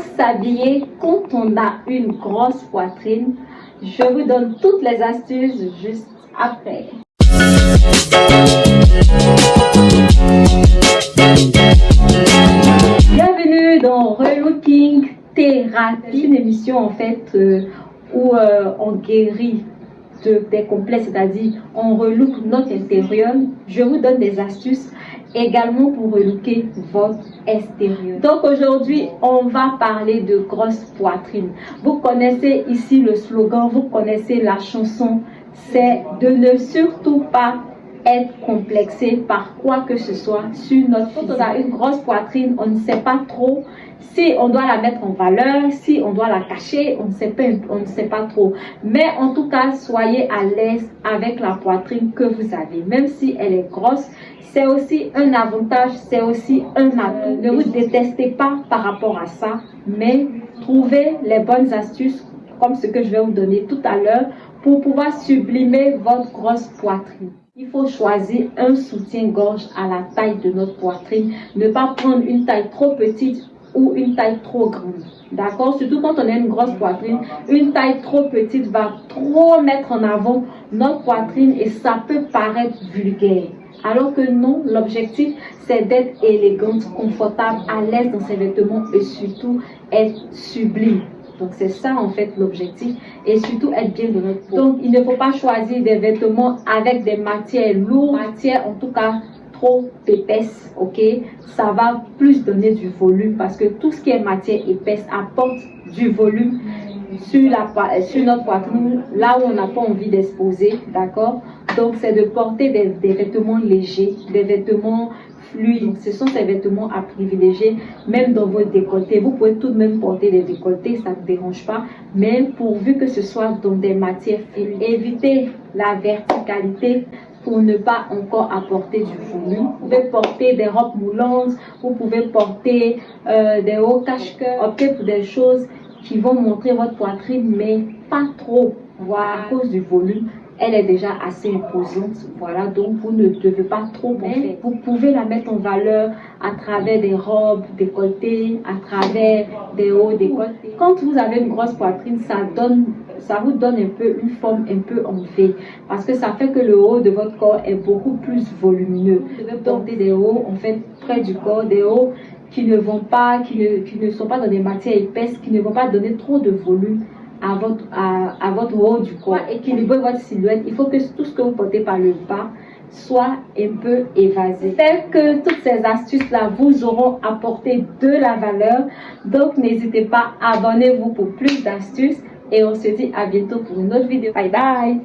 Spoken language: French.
s'habiller quand on a une grosse poitrine? Je vous donne toutes les astuces juste après. Bienvenue dans Relooking Thérapie, une émission en fait où on guérit des complexes, c'est-à-dire on relook notre intérieur. Je vous donne des astuces également pour relooker votre extérieur. Donc aujourd'hui, on va parler de grosse poitrine. Vous connaissez ici le slogan, vous connaissez la chanson, c'est de ne surtout pas être complexé par quoi que ce soit sur notre physique. Quand on a une grosse poitrine, on ne sait pas trop si on doit la mettre en valeur, si on doit la cacher, on ne sait pas trop. Mais en tout cas, soyez à l'aise avec la poitrine que vous avez. Même si elle est grosse, c'est aussi un avantage, c'est aussi un atout. Ne vous détestez pas par rapport à ça, mais trouvez les bonnes astuces comme ce que je vais vous donner tout à l'heure pour pouvoir sublimer votre grosse poitrine. Il faut choisir un soutien-gorge à la taille de notre poitrine. Ne pas prendre une taille trop petite ou une taille trop grande. D'accord? Surtout quand on a une grosse poitrine, une taille trop petite va trop mettre en avant notre poitrine et ça peut paraître vulgaire. Alors que non, l'objectif c'est d'être élégante, confortable, à l'aise dans ses vêtements et surtout être sublime. Donc c'est ça en fait l'objectif et surtout être bien dans notre peau. Donc il ne faut pas choisir des vêtements avec des matières lourdes, matières en tout cas trop épaisses, ok? Ça va plus donner du volume parce que tout ce qui est matière épaisse apporte du volume sur notre poitrine, là où on n'a pas envie d'exposer, d'accord? Donc c'est de porter des vêtements légers, des vêtements fluides. Donc, ce sont ces vêtements à privilégier, même dans votre décolleté. Vous pouvez tout de même porter des décolletés, ça ne dérange pas, mais pourvu que ce soit dans des matières fluides. Évitez la verticalité pour ne pas encore apporter du volume. Vous pouvez porter des robes moulantes, vous pouvez porter des hauts cache-cœur, optez pour des choses qui vont montrer votre poitrine, mais pas trop. Voilà, à cause du volume. Elle est déjà assez imposante, voilà, donc vous ne devez pas trop en faire. Vous pouvez la mettre en valeur à travers des robes décolletées, à travers des hauts décolletés. Quand vous avez une grosse poitrine, ça vous donne un peu une forme un peu en V, parce que ça fait que le haut de votre corps est beaucoup plus volumineux. Vous devez porter des hauts en fait près du corps, des hauts qui ne sont pas dans des matières épaisses, qui ne vont pas donner trop de volume à votre haut du corps. Équilibrer votre silhouette, il faut que tout ce que vous portez par le bas soit un peu évasé. J'espère que toutes ces astuces là vous auront apporté de la valeur, donc n'hésitez pas, abonnez-vous pour plus d'astuces et on se dit à bientôt pour une autre vidéo. Bye bye.